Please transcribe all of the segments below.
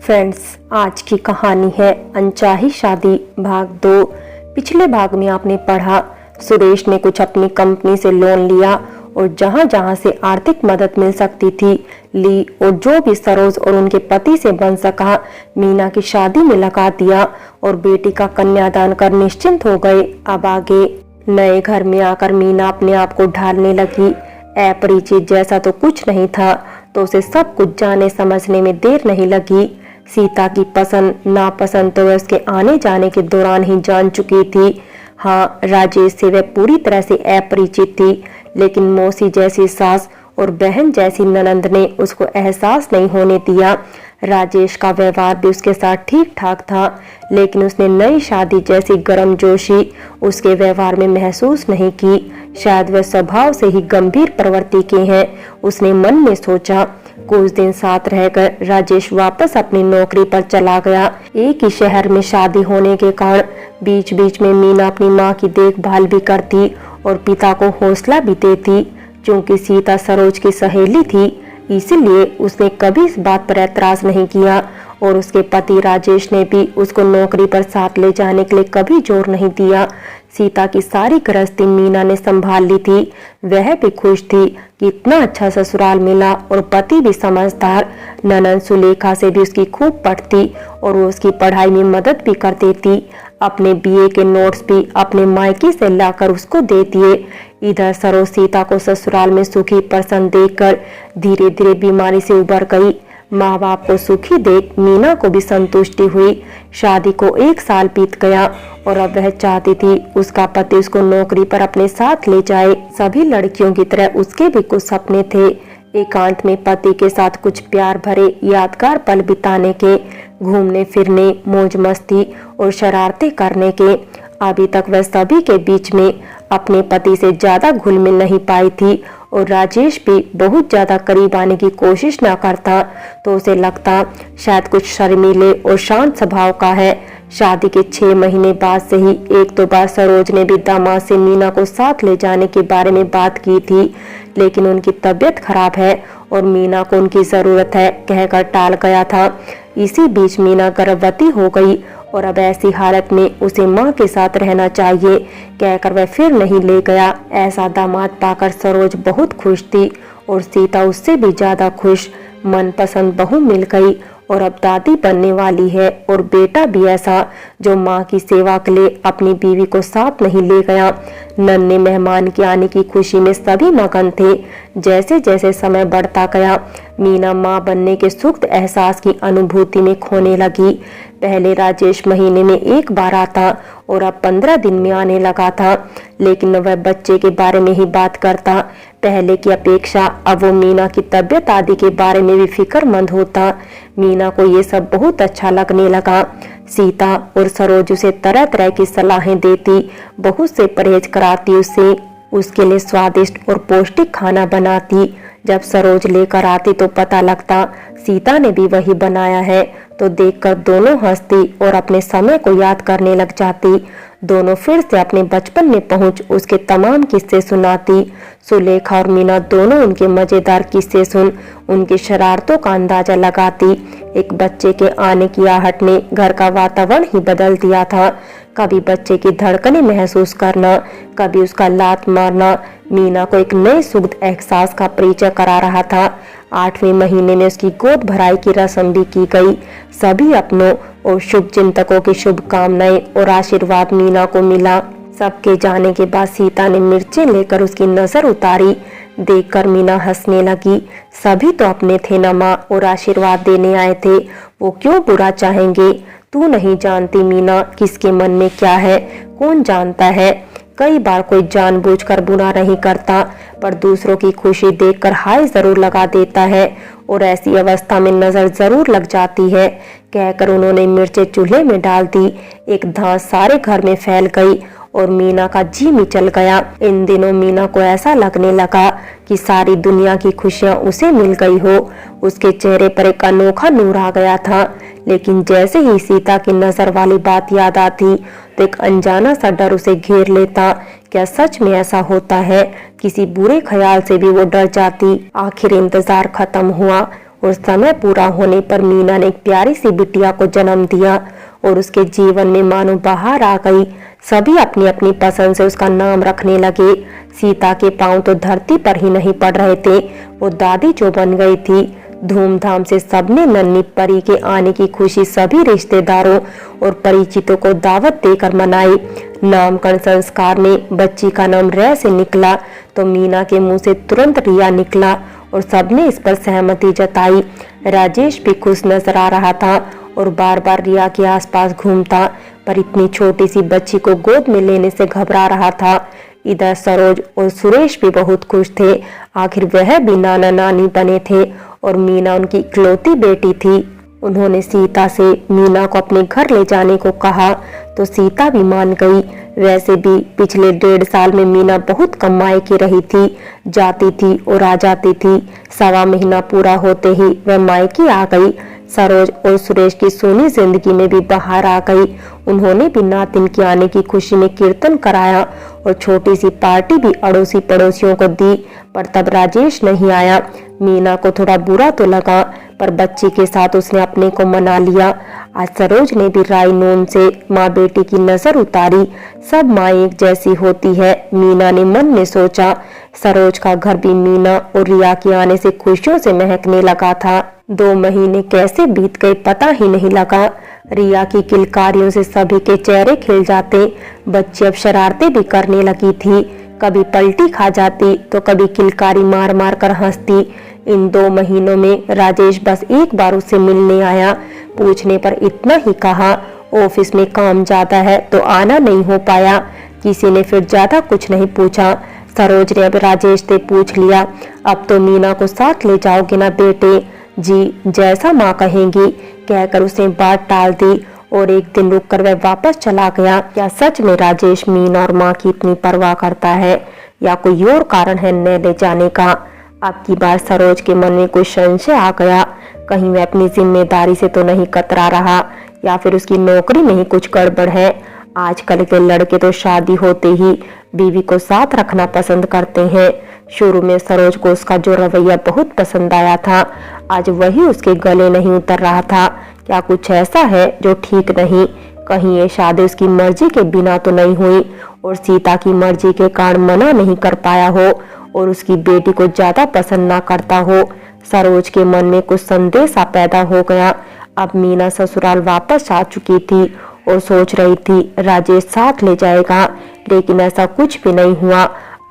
Friends, आज की कहानी है अनचाही शादी भाग 2। पिछले भाग में आपने पढ़ा सुरेश ने कुछ अपनी कंपनी से लोन लिया और जहां जहां से आर्थिक मदद मिल सकती थी ली, और जो भी सरोज और उनके पति से बन सका मीना की शादी में लगा दिया और बेटी का कन्यादान कर निश्चिंत हो गए। अब आगे नए घर में आकर मीना अपने आप को ढालने लगी। अपरिचित जैसा तो कुछ नहीं था, तो उसे सब कुछ जाने समझने में देर नहीं लगी। सीता की पसंद नापसंद तो वह उसके आने जाने के दौरान ही जान चुकी थी। हाँ, राजेश से वह पूरी तरह से अपरिचित थी, लेकिन मौसी जैसी सास और बहन जैसी ननंद ने उसको एहसास नहीं होने दिया। राजेश का व्यवहार भी उसके साथ ठीक ठाक था, लेकिन उसने नई शादी जैसी गर्मजोशी उसके व्यवहार में महसूस नहीं की। शायद वह स्वभाव से ही गंभीर प्रवृत्ति के हैं, उसने मन में सोचा। कुछ दिन साथ रहकर राजेश वापस अपनी नौकरी पर चला गया। एक ही शहर में शादी होने के कारण बीच बीच में मीना अपनी माँ की देखभाल भी करती और पिता को हौसला भी देती। क्योंकि सीता सरोज की सहेली थी, इसीलिए उसने कभी इस बात पर ऐतराज नहीं किया और उसके पति राजेश ने भी उसको नौकरी पर साथ ले जाने के लिए कभी जोर नहीं दिया। सीता की सारी गृहस्थी मीना ने संभाल ली थी। वह भी खुश थी कि इतना अच्छा ससुराल मिला और पति भी समझदार। ननंद सुलेखा से भी उसकी खूब पटती और वो उसकी पढ़ाई में मदद भी कर देती। अपने बीए के नोट्स भी अपने मायके से लाकर उसको दे दिए। इधर सरोज सीता को ससुराल में सुखी प्रसन्न देखकर धीरे धीरे बीमारी से उबर गई। माँ बाप को सुखी देख मीना को भी संतुष्टि हुई। शादी को 1 साल बीत गया और अब वह चाहती थी उसका पति उसको नौकरी पर अपने साथ ले जाए। सभी लड़कियों की तरह उसके भी कुछ सपने थे, एकांत में पति के साथ कुछ प्यार भरे यादगार पल बिताने के, घूमने फिरने, मौज मस्ती और शरारतें करने के। अभी तक वह सभी के बीच में अपने पति से ज्यादा घुल मिल नहीं पाई थी और राजेश भी बहुत ज्यादा करीब आने की कोशिश न करता, तो उसे लगता शायद कुछ शर्मीले और शांत स्वभाव का है। शादी के 6 महीने बाद से ही 1-2 बार सरोज ने भी दामाद से मीना को साथ ले जाने के बारे में बात की थी, लेकिन उनकी तबीयत खराब है और मीना को उनकी जरूरत है कहकर टाल गया था। इसी बीच मीना गर्भवती हो गई और अब ऐसी हालत में उसे माँ के साथ रहना चाहिए कहकर वह फिर नहीं ले गया। ऐसा दामाद पाकर सरोज बहुत खुश थी और सीता उससे भी ज्यादा खुश। मनपसंद बहू मिल गई और अब दादी बनने वाली है, और बेटा भी ऐसा जो माँ की सेवा के लिए अपनी बीवी को साथ नहीं ले गया। नन्हे मेहमान के आने की खुशी में सभी मगन थे। जैसे जैसे समय बढ़ता गया मीना माँ बनने के सुख एहसास की अनुभूति में खोने लगी। पहले राजेश महीने में 1 बार आता और अब 15 दिन में आने लगा था, लेकिन वह बच्चे के बारे में ही बात करता। पहले की अपेक्षा अब वो मीना की तबीयत आदि के बारे में भी फिक्रमंद होता। मीना को ये सब बहुत अच्छा लगने लगा। सीता और सरोज उसे तरह तरह की सलाहें देती, बहुत से परहेज कराती उसके लिए स्वादिष्ट और पौष्टिक खाना बनाती। जब सरोज लेकर आती तो पता लगता सीता ने भी वही बनाया है, तो देखकर दोनों हंसती और अपने समय को याद करने लग जाती। दोनों फिर से अपने बचपन में पहुंच उसके तमाम किस्से सुनाती। सुलेखा और मीना दोनों उनके मजेदार किस्से सुन उनकी शरारतों का अंदाजा लगाती। एक बच्चे के आने की आहट ने घर का वातावरण ही बदल दिया था। कभी बच्चे की धड़कनें महसूस करना, कभी उसका लात मारना मीना को एक नए सुखद एहसास का परिचय करा रहा था। 8वें महीने में उसकी गोद भराई की रस्म भी की गई। सभी अपनों और शुभ चिंतकों की शुभकामनाएं और आशीर्वाद मीना को मिला। सबके जाने के बाद सीता ने मिर्चें लेकर उसकी नजर उतारी। देखकर मीना हंसने लगी। सभी तो अपने थे न माँ, और आशीर्वाद देने आए थे, वो क्यों बुरा चाहेंगे। तू नहीं जानती मीना किसके मन में क्या है, कौन जानता है। कई बार कोई जानबूझकर बुरा नहीं करता, पर दूसरों की खुशी देखकर हाय जरूर लगा देता है, और ऐसी अवस्था में नजर जरूर लग जाती है कहकर उन्होंने मिर्चें चूल्हे में डाल दी। एक धांस सारे घर में फैल गई और मीना का जी मिचल गया। इन दिनों मीना को ऐसा लगने लगा कि सारी दुनिया की खुशियां उसे मिल गई हो। उसके चेहरे पर एक अनोखा नूर आ गया था, लेकिन जैसे ही सीता की नजर वाली बात याद आती तो एक अनजाना सा डर उसे घेर लेता। क्या सच में ऐसा होता है? किसी बुरे ख्याल से भी वो डर जाती। आखिर इंतजार खत्म हुआ और समय पूरा होने पर मीना ने एक प्यारी सी बिटिया को जन्म दिया और उसके जीवन में मानो बहार आ गई। सभी अपनी अपनी पसंद से उसका नाम रखने लगे। सीता के पांव तो धरती पर ही नहीं पड़ रहे थे, वो दादी जो बन गई थी। धूमधाम से सबने नन्ही परी के आने की खुशी सभी रिश्तेदारों और परिचितों को दावत देकर मनाई। नामकरण संस्कार में बच्ची का नाम रै से निकला तो मीना के मुंह से तुरंत रिया निकला और सबने इस पर सहमति जताई। राजेश भी खुश नजर आ रहा था और बार बार रिया के आसपास घूमता, पर इतनी छोटी सी बच्ची को गोद में लेने से घबरा रहा था। इधर सरोज और सुरेश भी बहुत खुश थे, आखिर वह भी नाना नानी बने थे और मीना उनकी इकलौती बेटी थी। उन्होंने सीता से मीना को अपने घर ले जाने को कहा तो सीता भी मान गई। वैसे भी पिछले 1.5 साल में मीना बहुत कम मायके रही थी, जाती थी और आ जाती थी। 1.25 महीना पूरा होते ही वह मायके आ गई। सरोज और सुरेश की सोनी जिंदगी में भी बहार आ गई। उन्होंने भी नातिन के आने की खुशी में कीर्तन कराया और छोटी सी पार्टी भी अड़ोसी पड़ोसियों को दी, पर तब राजेश नहीं आया। मीना को थोड़ा बुरा तो लगा, पर बच्ची के साथ उसने अपने को मना लिया। आज सरोज ने भी राय नून से माँ बेटी की नजर उतारी। सब माँ एक जैसी होती है, मीना ने मन में सोचा। सरोज का घर भी मीना और रिया के आने से खुशियों से महकने लगा था। 2 महीने कैसे बीत गए पता ही नहीं लगा। रिया की किलकारियों से सभी के चेहरे खिल जाते। बच्ची अब शरारतें भी करने लगी थी, कभी पलटी खा जाती तो कभी किलकारी मार मार कर हंसती। इन 2 महीनों में राजेश बस एक बार उससे मिलने आया, पूछने पर इतना ही कहा ऑफिस में काम ज्यादा है तो आना नहीं हो पाया। किसी ने फिर ज्यादा कुछ नहीं पूछा। सरोज ने अब राजेश से पूछ लिया, अब तो मीना को साथ ले जाओगे ना बेटे? जी, जैसा माँ कहेंगी, कहकर उसने बात टाल दी और एक दिन रुककर वह वापस चला गया। क्या सच में राजेश मीना और माँ की इतनी परवाह करता है या कोई और कारण है न ले जाने का? अब की बार सरोज के मन में कोई संशय आ गया, कहीं वह अपनी जिम्मेदारी से तो नहीं कतरा रहा या फिर उसकी नौकरी में ही कुछ गड़बड़ है। आजकल के लड़के तो शादी होते ही बीवी को साथ रखना पसंद करते हैं। शुरू में सरोज को उसका जो रवैया बहुत पसंद आया था, आज वही उसके गले नहीं उतर रहा था। क्या कुछ ऐसा है जो ठीक नहीं? कहीं ये शादी उसकी मर्जी के बिना तो नहीं हुई और सीता की मर्जी के कारण मना नहीं कर पाया हो और उसकी बेटी को ज्यादा पसंद ना करता हो। सरोज के मन में कुछ संदेह सा पैदा हो गया। अब मीना ससुराल वापस आ चुकी थी और सोच रही थी राजेश साथ ले जाएगा, लेकिन ऐसा कुछ भी नहीं हुआ।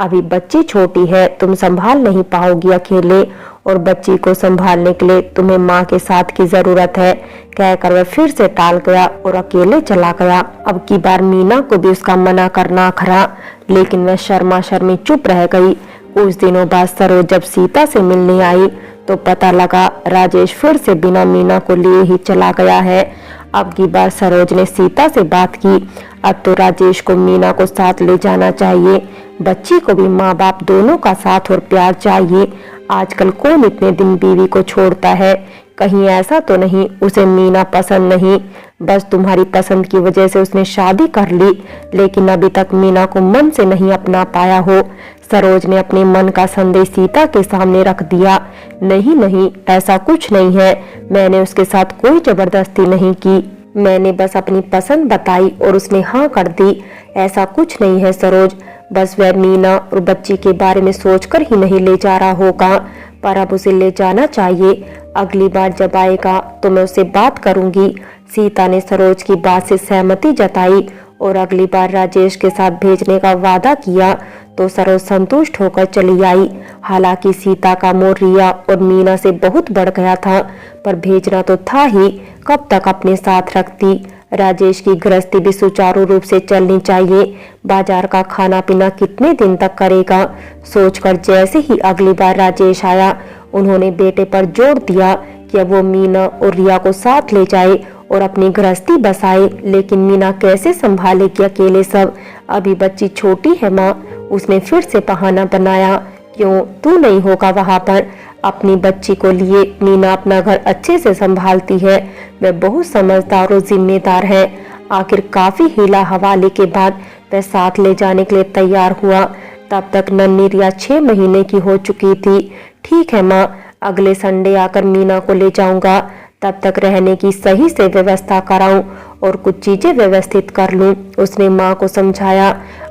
अभी बच्ची छोटी है, तुम संभाल नहीं पाओगी अकेले और बच्ची को संभालने के लिए तुम्हें माँ के साथ की जरूरत है, कहकर वह फिर से टाल गया और अकेले चला गया। अब की बार मीना को भी उसका मना करना खरा, लेकिन वह शर्मा शर्मी चुप रह गई। कुछ दिनों बाद सरोज जब सीता से मिलने आई तो पता लगा राजेश फिर से बिना मीना को लिए ही चला गया है। अब की बार सरोज ने सीता से बात की, अब तो राजेश को मीना को साथ ले जाना चाहिए। बच्ची को भी माँ बाप दोनों का साथ और प्यार चाहिए। आजकल कौन इतने दिन बीवी को छोड़ता है? कहीं ऐसा तो नहीं उसे मीना पसंद नहीं, बस तुम्हारी पसंद की वजह से उसने शादी कर ली, लेकिन अभी तक मीना को मन से नहीं अपना पाया हो। सरोज ने अपने मन का संदेश सीता के सामने रख दिया। नहीं नहीं, ऐसा कुछ नहीं है, मैंने उसके साथ कोई जबरदस्ती नहीं की, मैंने बस अपनी पसंद बताई और उसने हाँ कर दी। ऐसा कुछ नहीं है सरोज, बस वह मीना और बच्ची के बारे में सोचकर ही नहीं ले जा रहा होगा, पर अब उसे ले जाना चाहिए। अगली बार जब आएगा तो मैं उससे बात करूंगी। सीता ने सरोज की बात से सहमति जताई और अगली बार राजेश के साथ भेजने का वादा किया तो सरोज संतुष्ट होकर चली आई। हालांकि सीता का मोह रिया और मीना से बहुत बढ़ गया था, पर भेजना तो था ही, कब तक अपने साथ रखती। राजेश की गृहस्थी भी सुचारू रूप से चलनी चाहिए, बाजार का खाना पीना कितने दिन तक करेगा, सोचकर जैसे ही अगली बार राजेश आया उन्होंने बेटे पर जोर दिया कि अब वो मीना और रिया को साथ ले जाए और अपनी गृहस्थी बसाए। लेकिन मीना कैसे संभालेगी अकेले सब? अभी बच्ची छोटी है माँ, उसने फिर से बहाना बनाया, क्यों तू नहीं होगा वहां पर? अपनी बच्ची को लिए मीना अपना घर अच्छे से संभालती है, वह बहुत समझदार और जिम्मेदार है। आखिर काफी हीला हवाले के बाद वह साथ ले जाने के लिए तैयार हुआ। तब तक नन्ही रिया 6 महीने की हो चुकी थी। ठीक है माँ, अगले संडे आकर मीना को ले जाऊंगा, तब तक रहने की सही से व्यवस्था कराऊं और कुछ चीजें व्यवस्थित कर लूं। उसने माँ को समझाया।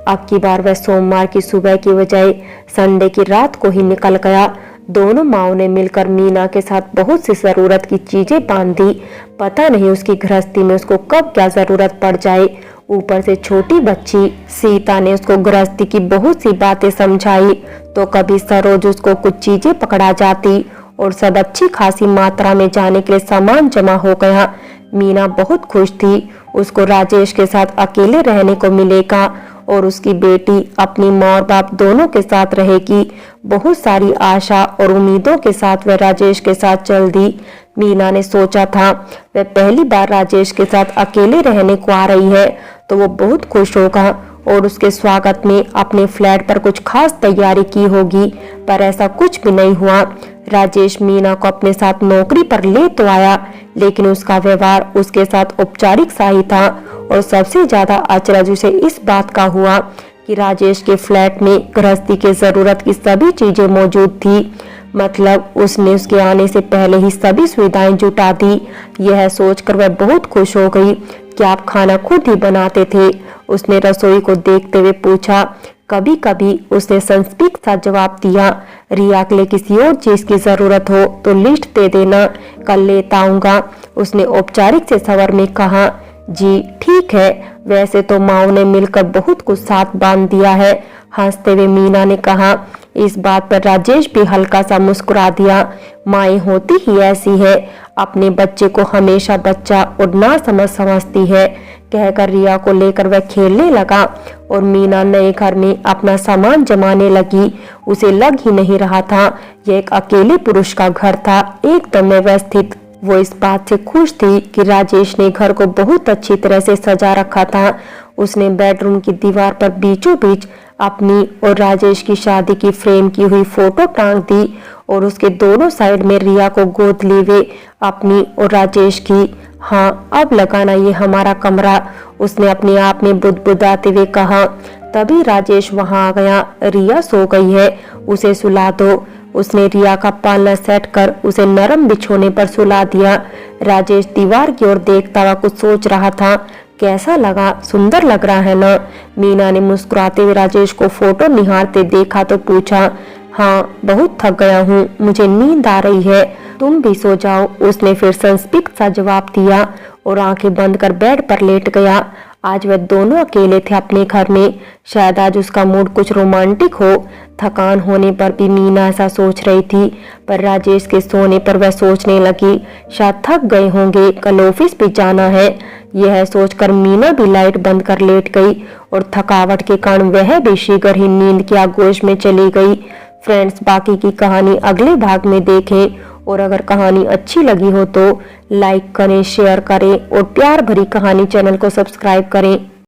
अब की बार वह सोमवार की सुबह की बजाय संडे की रात को ही निकल गया। दोनों माओ ने मिलकर मीना के साथ बहुत सी जरूरत की चीजें बांधी। पता नहीं उसकी गृहस्थी में उसको कब क्या जरूरत पड़ जाए। ऊपर से छोटी बच्ची सीता ने उसको गृहस्थी की बहुत सी बातें समझाई, तो कभी सरोज उसको कुछ चीजें पकड़ा जाती और सब अच्छी खासी मात्रा में जाने के लिए सामान जमा हो गया। मीना बहुत खुश थी। उसको राजेश के साथ अकेले रहने को मिलेगा और उसकी बेटी अपनी माँ और बाप दोनों के साथ रहेगी। बहुत सारी आशा और उम्मीदों के साथ वह राजेश के साथ चल दी। मीना ने सोचा था वह पहली बार राजेश के साथ अकेले रहने को आ रही है तो वो बहुत खुश होगा और उसके स्वागत में अपने फ्लैट पर कुछ खास तैयारी की होगी, पर ऐसा कुछ भी नहीं हुआ। राजेश मीना को अपने साथ नौकरी पर ले तो आया, लेकिन उसका व्यवहार उसके साथ औपचारिक सा ही था। और सबसे ज्यादा अचरज उसे इस बात का हुआ कि राजेश के फ्लैट में गृहस्थी के जरूरत की सभी चीजें मौजूद थी। मतलब उसने उसके आने से पहले ही सभी सुविधाएं जुटा दी। यह सोचकर वह बहुत खुश हो गई। क्या आप खाना खुद ही बनाते थे? उसने रसोई को देखते हुए पूछा। कभी कभी उसने संस्पीक सा जवाब दिया। रिया के लिए किसी और चीज की जरूरत हो तो लिस्ट दे देना, कल लेता आऊंगा। उसने औपचारिक से स्वर में कहा। जी ठीक है, वैसे तो माओ ने मिलकर बहुत कुछ साथ बांध दिया है। हंसते हुए मीना ने कहा। इस बात पर राजेश भी हल्का सा मुस्कुरा दिया। माएँ होती ही ऐसी है, अपने बच्चे को हमेशा बच्चा और ना समझती है, कहकर रिया को लेकर वह खेलने लगा और मीना नए घर में अपना सामान जमाने लगी। उसे लग ही नहीं रहा था यह एक अकेले पुरुष का घर था, एकदम व्यवस्थित। वो इस बात से खुश थी कि राजेश ने घर को बहुत अच्छी तरह से सजा रखा था। उसने बेडरूम की दीवार पर बीचों बीच अपनी और राजेश की शादी की फ्रेम की हुई फोटो टांग दी और उसके दोनों साइड में रिया को गोद लिए हुए अपनी और राजेश की। हाँ, अब लगाना ये हमारा कमरा, उसने अपने आप में बुदबुदाते हुए कहा। तभी राजेश वहां आ गया। रिया सो गई है, उसे सुला दो। उसने रिया का पालना सेट कर उसे नरम बिछोने पर सुला दिया। राजेश दीवार की ओर देखता हुआ कुछ सोच रहा था। कैसा लगा? सुंदर लग रहा है ना? मीना ने मुस्कुराते हुए राजेश को फोटो निहारते देखा तो पूछा। हाँ, बहुत थक गया हूँ, मुझे नींद आ रही है, तुम भी सो जाओ। उसने फिर संस्पीक सा जवाब दिया और आंखें बंद कर बेड पर लेट गया। आज वह दोनों अकेले थे अपने घर में। शायद आज उसका मूड कुछ रोमांटिक हो। थकान होने पर भी मीना ऐसा सोच रही थी, पर राजेश के सोने पर वह सोचने लगी शायद थक गए होंगे, कल ऑफिस भी जाना है। यह सोचकर मीना भी लाइट बंद कर लेट गई और थकावट के कारण वह भी शीघ्र ही नींद की आगोश में चली गई। फ्रेंड्स, बाकी की कहानी अगले भाग में देखें और अगर कहानी अच्छी लगी हो तो लाइक करें, शेयर करें और प्यार भरी कहानी चैनल को सब्सक्राइब करें।